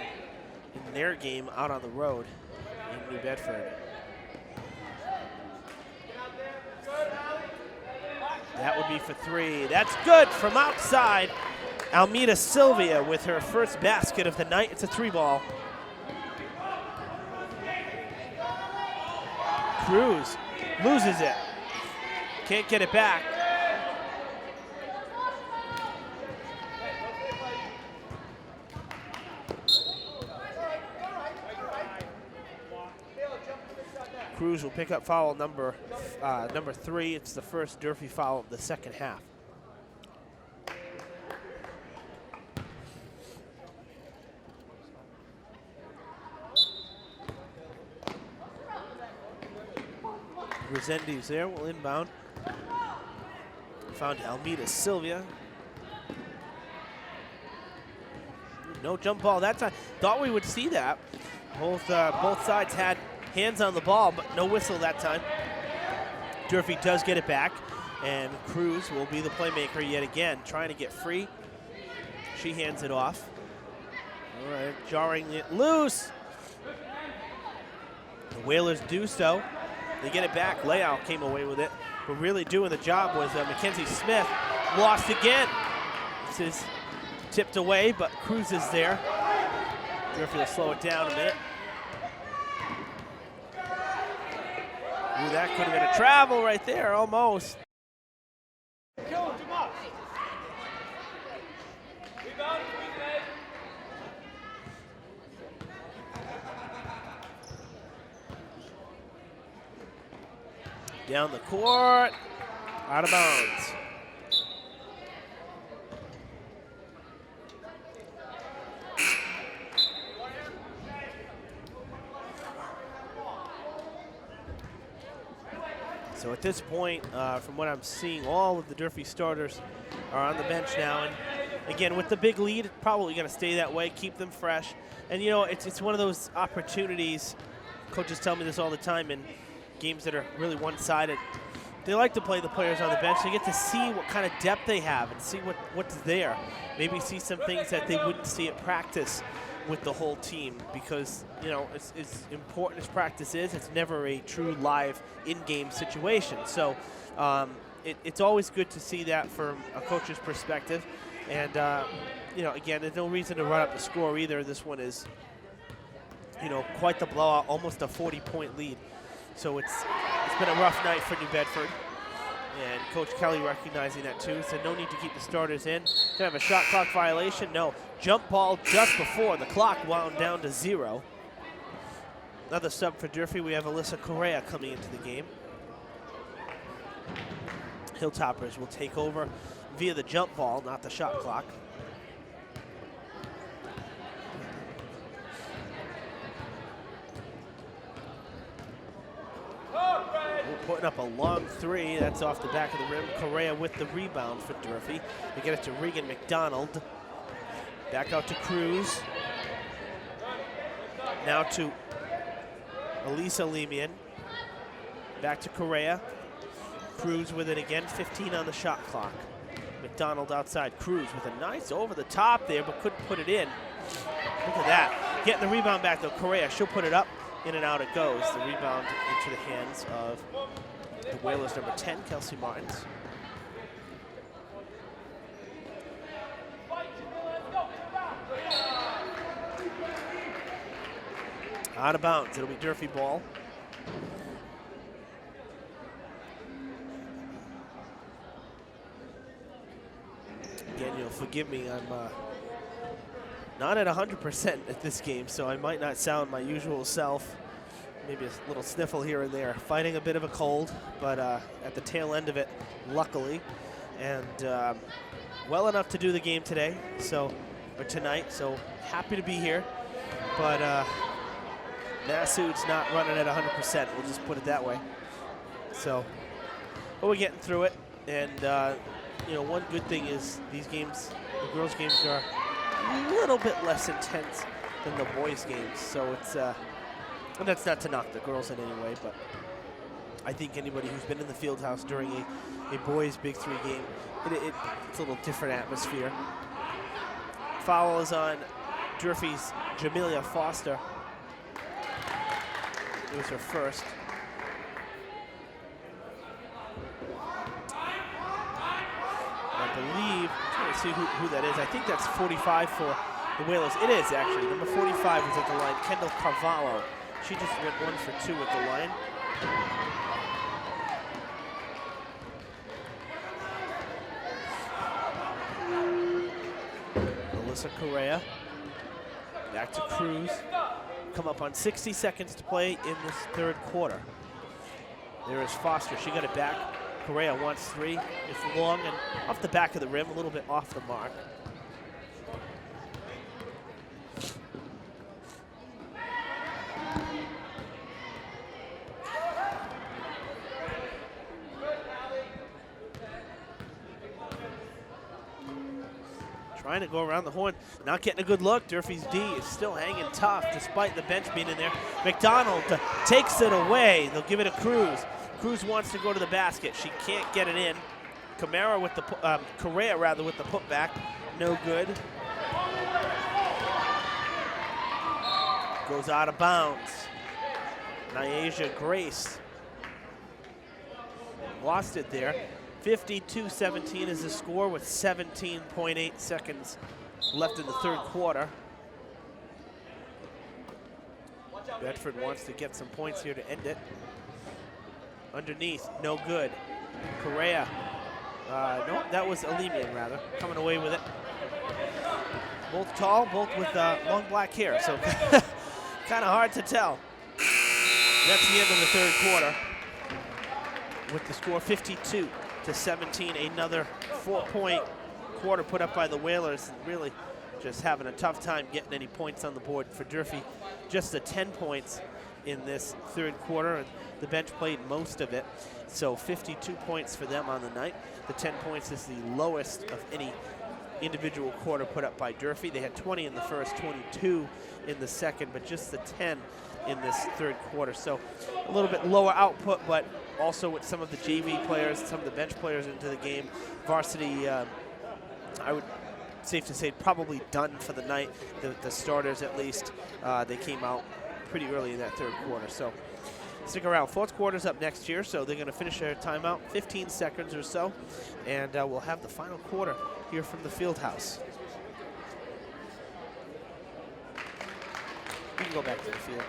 in their game out on the road in New Bedford. That would be for three. That's good from outside. Almeida Sylvia with her first basket of the night. It's a 3-ball. Cruz loses it. Can't get it back. Cruz will pick up foul number 3. It's the first Durfee foul of the second half. Resendiz there will inbound. Found Almeida Sylvia. No jump ball that time. Thought we would see that. Both sides had hands on the ball, but no whistle that time. Durfee does get it back, and Cruz will be the playmaker yet again, trying to get free. She hands it off. All right, jarring it loose. The Whalers do so. They get it back. Layout came away with it, but really doing the job was Mackenzie Smith. Lost again. This is tipped away, but Cruz is there. Durfee will slow it down a minute. Ooh, that could have been a travel right there, almost. Down the court, out of bounds. So at this point, from what I'm seeing, all of the Durfee starters are on the bench now. And again, with the big lead, probably going to stay that way, keep them fresh. And, you know, it's one of those opportunities, coaches tell me this all the time, in games that are really one-sided. They like to play the players on the bench. They get to see what kind of depth they have and see what's there. Maybe see some things that they wouldn't see at practice with the whole team, because, you know, as important as practice is, it's never a true live in-game situation. So it's always good to see that from a coach's perspective. And, you know, again, there's no reason to run up the score either. This one is, you know, quite the blowout, almost a 40-point lead. So it's been a rough night for New Bedford. And Coach Kelly recognizing that too, said no need to keep the starters in. To have a shot clock violation, no. Jump ball just before the clock wound down to 0. Another sub for Durfee, we have Alyssa Correa coming into the game. Hilltoppers will take over via the jump ball, not the shot clock. Putting up a long 3, that's off the back of the rim. Correa with the rebound for Durfee. They get it to Regan McDonald. Back out to Cruz. Now to Elisa Lemian. Back to Correa. Cruz with it again, 15 on the shot clock. McDonald outside, Cruz with a nice over the top there, but couldn't put it in. Look at that. Getting the rebound back though, Correa, she'll put it up. In and out it goes. The rebound into the hands of the Whalers number 10, Kelsey Martins. Out of bounds. It'll be Durfee ball. forgive me. I'm not at 100% at this game, so I might not sound my usual self. Maybe a little sniffle here and there. Fighting a bit of a cold, but at the tail end of it, luckily. And well enough to do the game today, or tonight, so happy to be here. But Massoud's not running at 100%, we'll just put it that way. So, but we're getting through it. And you know, one good thing is these games, the girls' games are a little bit less intense than the boys' games. So it's, and that's not to knock the girls in any way, but I think anybody who's been in the field house during a boys' Big Three game, it's a little different atmosphere. Foul is on Durfee's Jamelia Foster. It was her first. I believe, I'm trying to see who that is. I think that's 45 for the Whalers. It is, actually. Number 45 was at the line, Kendall Carvalho. She just went 1 for 2 at the line. Melissa Correa. Back to Cruz. Come up on 60 seconds to play in this third quarter. There is Foster. She got it back. Correa wants 3. It's long and off the back of the rim, a little bit off the mark. Trying to go around the horn, not getting a good look. Durfee's D is still hanging tough despite the bench being in there. McDonald takes it away. They'll give it to Cruz. Cruz wants to go to the basket. She can't get it in. Correa with the putback. No good. Goes out of bounds. Nyasia Grace lost it there. 52-17 is the score with 17.8 seconds left in the third quarter. Bedford wants to get some points here to end it. Underneath, no good. Correa, no, that was Alimian rather, coming away with it. Both tall, both with long black hair, so kind of hard to tell. That's the end of the third quarter with the score 52-17. Another 4-point quarter put up by the Whalers. Really just having a tough time getting any points on the board for Durfee. Just the 10 points in this third quarter, and the bench played most of it. So 52 points for them on the night. The 10 points is the lowest of any individual quarter put up by Durfee. They had 20 in the first, 22 in the second, but just the 10 in this third quarter. So a little bit lower output, but also with some of the JV players, some of the bench players into the game. Varsity, I would safe to say, probably done for the night. The starters, at least, they came out pretty early in that third quarter. So stick around. Fourth quarter's up next year, so they're going to finish their timeout, 15 seconds or so, and we'll have the final quarter here from the field house. We can go back to the field now.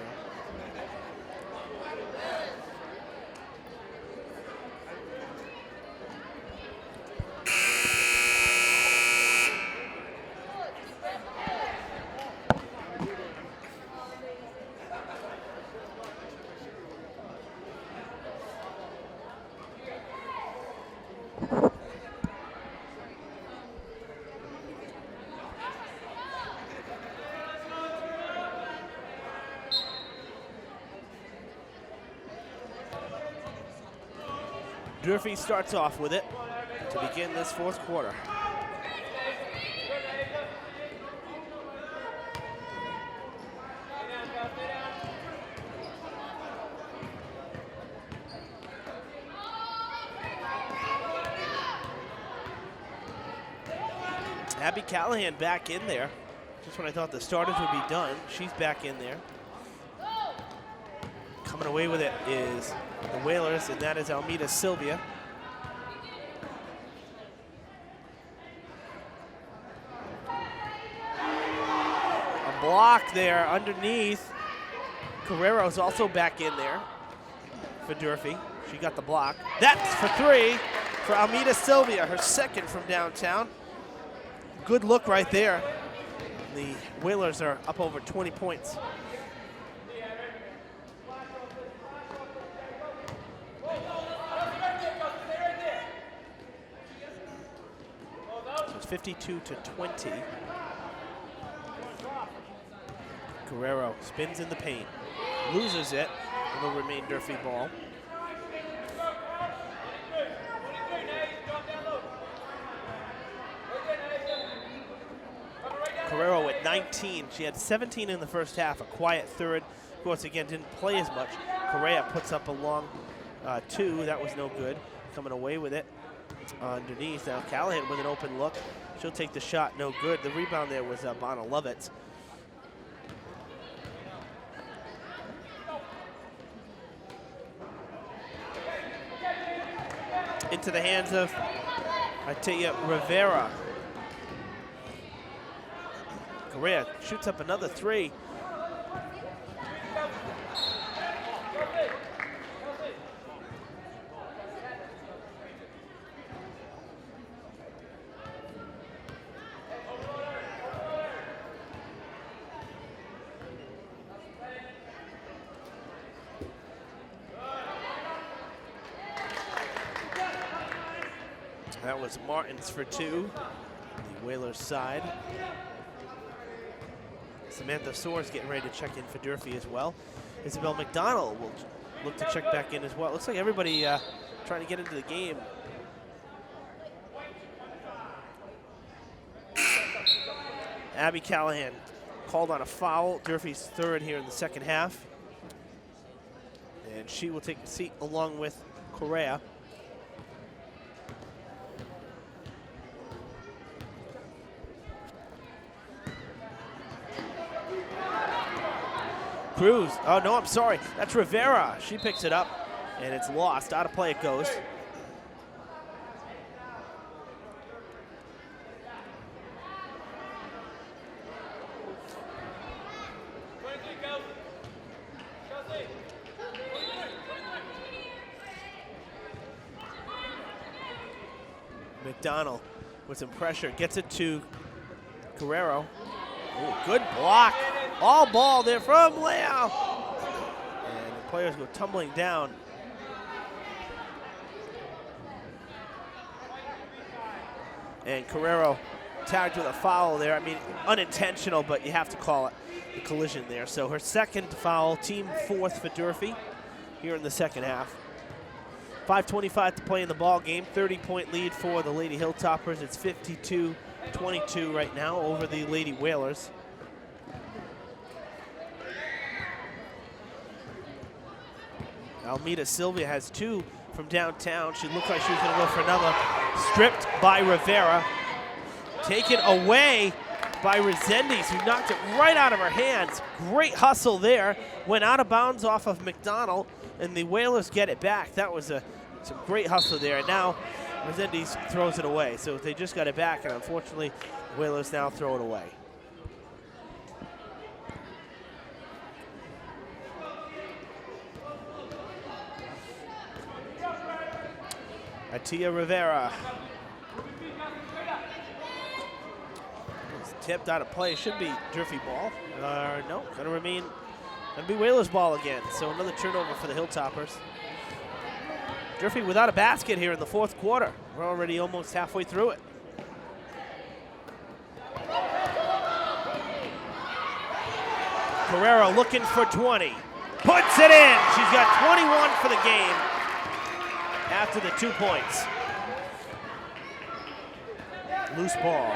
Durfee starts off with it to begin this fourth quarter. Abby Callahan back in there. Just when I thought the starters would be done, she's back in there. Coming away with it is the Whalers, and that is Almeida Sylvia. A block there underneath. Carrero's also back in there for Durfee. She got the block. That's for 3 for Almeida Sylvia, her second from downtown. good look right there. The Whalers are up over 20 points. So it's 52-20. Guerrero spins in the paint, loses it, and will remain Durfee ball. Guerrero at 19. She had 17 in the first half, a quiet third. Of course, again, didn't play as much. Correa puts up a long two. That was no good. Coming away with it underneath. Now Callahan with an open look. She'll take the shot. No good. The rebound there was Bonna Lovitz. Into the hands of, I tell you, Rivera. Correa shoots up another three. That was Martins for two, the Whalers side. Samantha Soares getting ready to check in for Durfee as well. Isabel McDonald will look to check back in as well. Looks like everybody trying to get into the game. Abby Callahan called on a foul. Durfee's third here in the second half. And she will take a seat along with Correa. Cruz, oh no, I'm sorry. That's Rivera. She picks it up, and it's lost. Out of play it goes. McDonald with some pressure, gets it to Guerrero. Ooh, good block. All ball there from Leao. And the players go tumbling down. And Guerrero tagged with a foul there. I mean, unintentional, but you have to call it the collision there. So her second foul, team fourth for Durfee here in the second half. 5:25 to play in the ball game. 30-point lead for the Lady Hilltoppers. It's 52-22 right now over the Lady Whalers. Almeida Sylvia has two from downtown. She looked like she was going to go for another. Stripped by Rivera. Taken away by Resendiz, who knocked it right out of her hands. Great hustle there. Went out of bounds off of McDonald, and the Whalers get it back. That was some great hustle there. And now Resendiz throws it away. So they just got it back, and unfortunately, the Whalers now throw it away. Atia Rivera. It's tipped out of play. Should be Durfee ball. No, gonna be Whalers ball again. So another turnover for the Hilltoppers. Durfee without a basket here in the fourth quarter. We're already almost halfway through it. Guerrero looking for 20. Puts it in. She's got 21 for the game after the 2 points. Loose ball.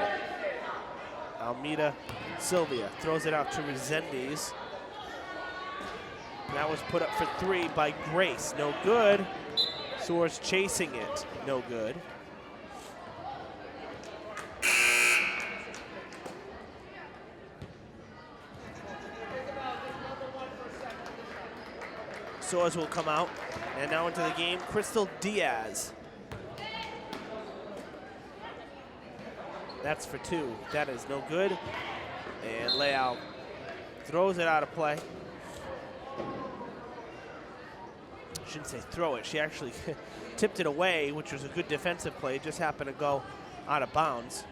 Almeida Sylvia throws it out to Resendiz. That was put up for three by Grace. No good. Soares chasing it. No good. Soares will come out. And now into the game, Crystal Diaz. That's for two. That is no good. And Leao throws it out of play. Shouldn't say throw it. She actually tipped it away, which was a good defensive play. Just happened to go out of bounds.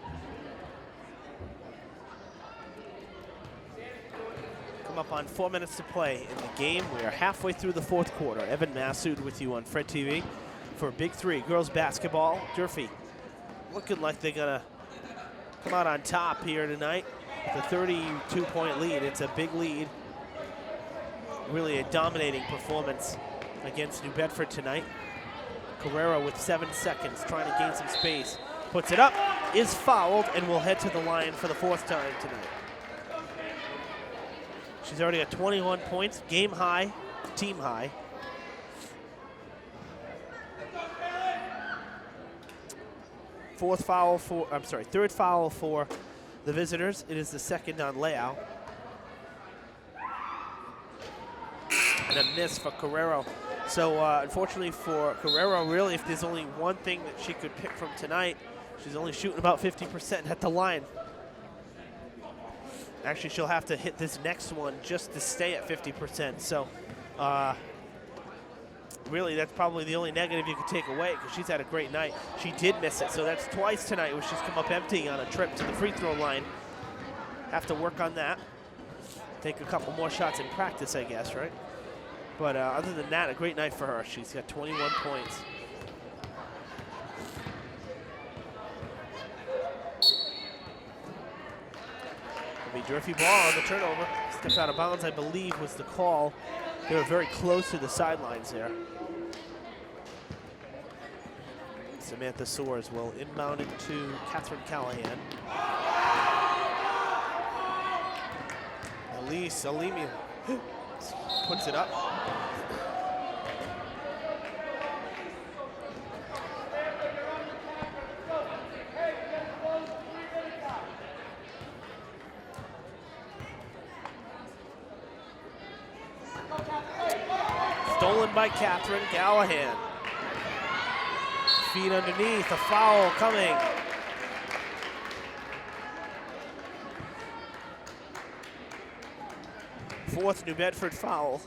come up on 4 minutes to play in the game. We are halfway through the fourth quarter. Evan Massoud with you on Fred TV for Big Three girls basketball. Durfee looking like they're gonna come out on top here tonight. The 32-point lead. It's a big lead. Really a dominating performance against New Bedford tonight. Carrera with 7 seconds trying to gain some space. Puts it up, is fouled, and will head to the line for the 4th time tonight. She's already got 21 points, game high, team high. Third foul for the visitors. It is the second on Leao. And a miss for Carrero. So unfortunately for Carrero, really, if there's only one thing that she could pick from tonight, she's only shooting about 50% at the line. Actually, she'll have to hit this next one just to stay at 50%. So really, that's probably the only negative you could take away because she's had a great night. She did miss it, so that's twice tonight where she's come up empty on a trip to the free throw line. Have to work on that. Take a couple more shots in practice, I guess, right? But other than that, a great night for her. She's got 21 points. It'll be Durfee ball on the turnover. Stepped out of bounds, I believe, was the call. They were very close to the sidelines there. Samantha Soares will inbound it to Catherine Callahan. Elise Alimi puts it up. Stolen by Catherine Callahan. Feet underneath, a foul coming. Fourth New Bedford foul.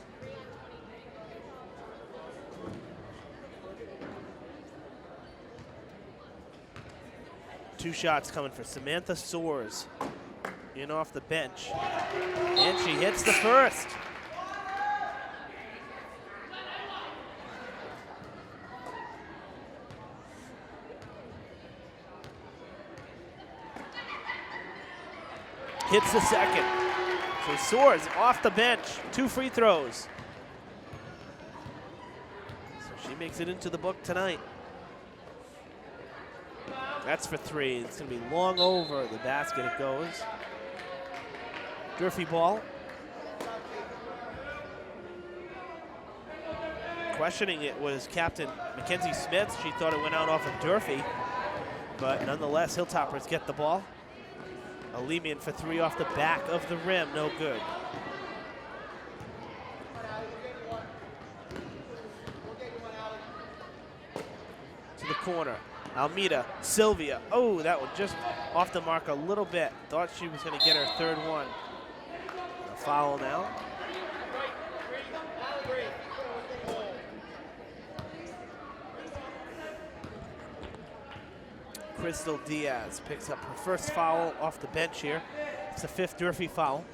Two shots coming for Samantha Soares. In off the bench. And she hits the first. Hits the second. So Soares off the bench, 2 free throws. So she makes it into the book tonight. That's for 3. It's going to be long over the basket it goes. Durfee ball. Questioning it was Captain Mackenzie Smith. She thought it went out off of Durfee. But nonetheless, Hilltoppers get the ball. Alemian for 3 off the back of the rim, no good. To the corner, Almeida, Sylvia. Oh, that one just off the mark a little bit. Thought she was going to get her 3rd one. A foul now. Crystal Diaz picks up her first foul off the bench here. It's the 5th Durfee foul.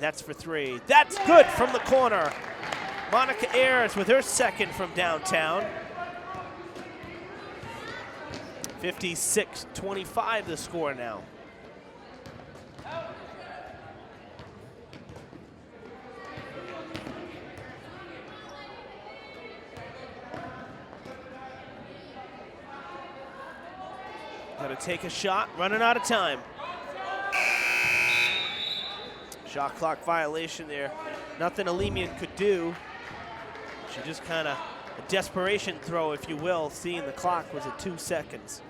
That's for 3. That's good from the corner. Monica Ayers with her 2nd from downtown. 56-25 the score now. Got to take a shot, running out of time. Shot clock violation there. Nothing Alemian could do. She just kind of, a desperation throw, if you will, seeing the clock was at 2 seconds.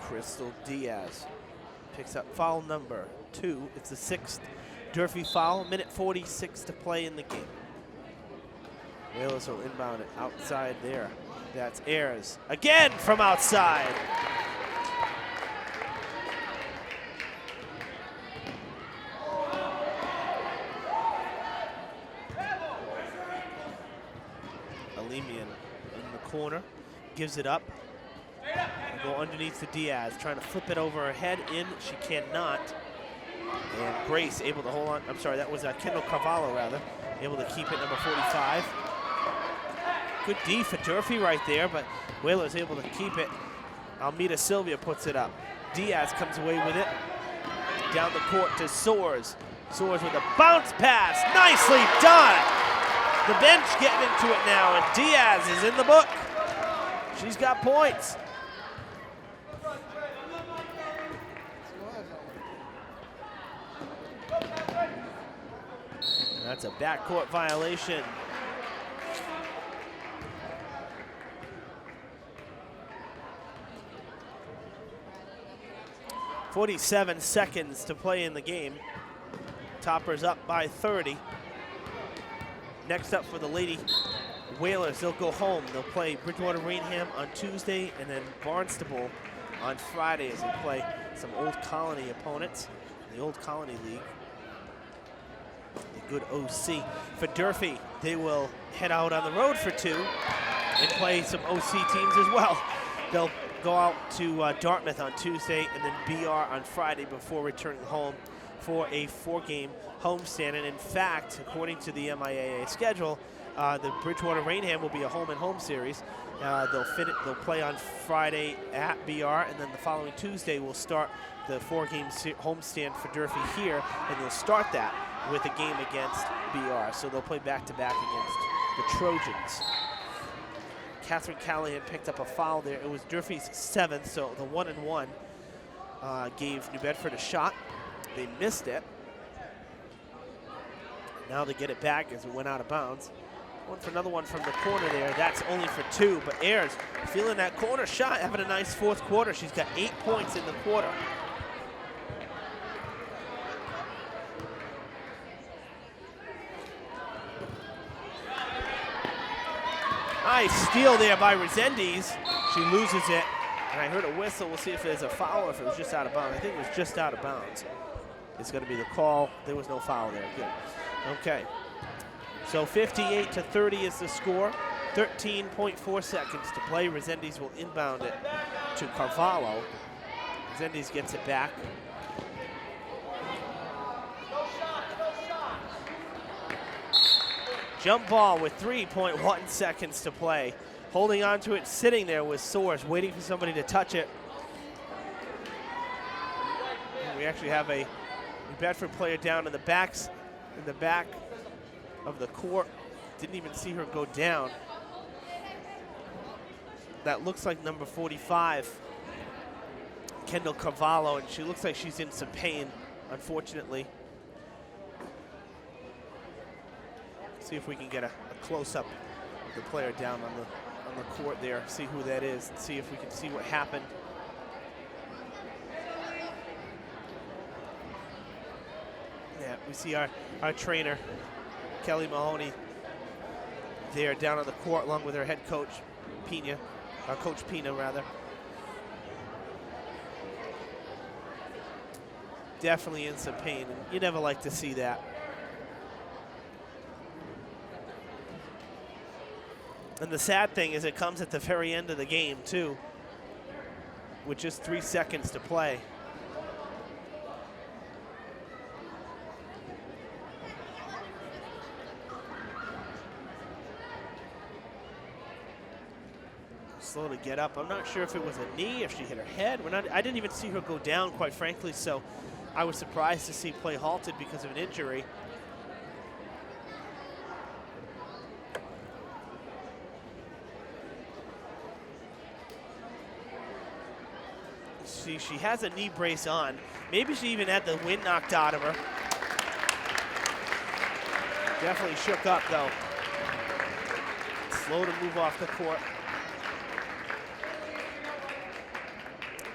Crystal Diaz picks up foul number 2. It's the 6th Durfee foul. 1:46 to play in the game. Whalers will inbound it outside there. That's Ayers. Again from outside. Alemian in the corner, gives it up. Go underneath to Diaz, trying to flip it over her head in. She cannot. And Grace able to hold on. I'm sorry, that was Kendall Carvalho, rather. Able to keep it, number 45. Good D for Durfee right there, but Whalers able to keep it. Almeida Sylvia puts it up. Diaz comes away with it. Down the court to Soares. Soares with a bounce pass. Nicely done. The bench getting into it now, and Diaz is in the book. She's got points. That's a backcourt violation. .47 seconds to play in the game. Toppers up by 30. Next up for the Lady Whalers, they'll go home. They'll play Bridgewater Rainham on Tuesday and then Barnstable on Friday as they play some Old Colony opponents in the Old Colony League. A good OC. For Durfee, they will head out on the road for 2 and play some OC teams as well. They'll go out to Dartmouth on Tuesday and then BR on Friday before returning home for a 4-game homestand. And in fact, according to the MIAA schedule, the Bridgewater Rainham will be a home-and-home series. They'll play on Friday at BR, and then the following Tuesday will start the 4-game homestand for Durfee here, and they'll start that with a game against BR. So they'll play back-to-back against the Trojans. Catherine Callahan picked up a foul there. It was Durfee's 7th, so the 1-and-1 gave New Bedford a shot. They missed it. Now they get it back as it went out of bounds. One for another one from the corner there. That's only for 2, but Ayers feeling that corner shot, having a nice 4th quarter. She's got 8 points in the quarter. Nice steal there by Resendiz. She loses it, and I heard a whistle. We'll see if there's a foul or if it was just out of bounds. I think it was just out of bounds. It's going to be the call. There was no foul there. Good. Okay. So 58-30 is the score. 13.4 seconds to play. Resendiz will inbound it to Carvalho. Resendiz gets it back. Jump ball with 3.1 seconds to play. Holding on to it, sitting there was Soares, waiting for somebody to touch it. And we actually have a Bedford player down in the back of the court. Didn't even see her go down. That looks like number 45, Kendall Carvalho, and she looks like she's in some pain, unfortunately. See if we can get a close-up of the player down on the court there, see who that is, and see if we can see what happened. Yeah, we see our trainer, Kelly Mahoney, there down on the court along with her head coach, Pina, Coach Pina, rather. Definitely in some pain, and you never like to see that. And the sad thing is it comes at the very end of the game, too, with just 3 seconds to play. Slow to get up. I'm not sure if it was a knee, if she hit her head. I didn't even see her go down, quite frankly, so I was surprised to see play halted because of an injury. She has a knee brace on. Maybe she even had the wind knocked out of her. Definitely shook up, though. Slow to move off the court.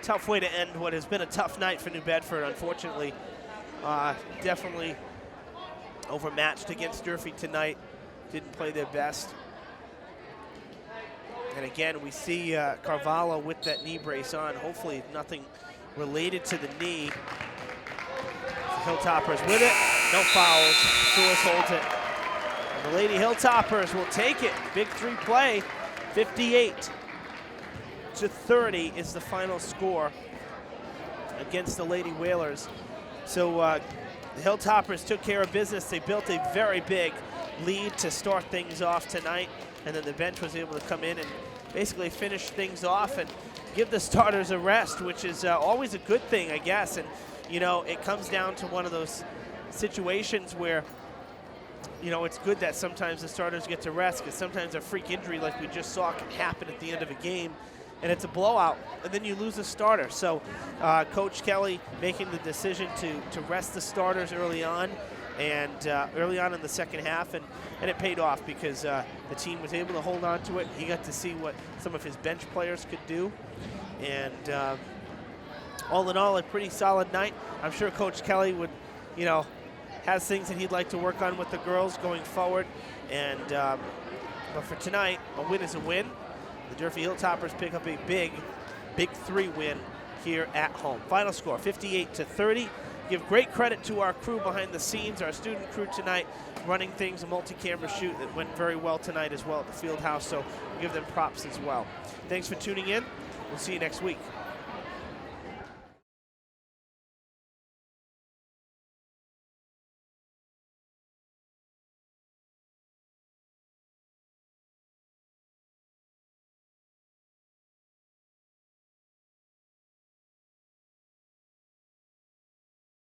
Tough way to end what has been a tough night for New Bedford, unfortunately. Definitely overmatched against Durfee tonight. Didn't play their best. And again, we see Carvalho with that knee brace on. Hopefully nothing related to the knee. Hilltoppers with it. No fouls. Sulis holds it. And the Lady Hilltoppers will take it. Big three play. 58-30 is the final score against the Lady Whalers. So the Hilltoppers took care of business. They built a very big lead to start things off tonight. And then the bench was able to come in and basically finish things off and give the starters a rest, which is always a good thing, I guess. And, you know, it comes down to one of those situations where, you know, it's good that sometimes the starters get to rest, because sometimes a freak injury like we just saw can happen at the end of a game, and it's a blowout, and then you lose a starter. So Coach Kelly making the decision to rest the starters early on, and early on in the second half, and it paid off because the team was able to hold on to it. He got to see what some of his bench players could do, and all in all, a pretty solid night. I'm sure Coach Kelly would, you know, has things that he'd like to work on with the girls going forward, and but for tonight, a win is a win. The Durfee Hilltoppers pick up a big three win here at home. Final score, 58-30. Give great credit to our crew behind the scenes, our student crew tonight, running things, a multi-camera shoot that went very well tonight as well at the field house, so we'll give them props as well. Thanks for tuning in. We'll see you next week.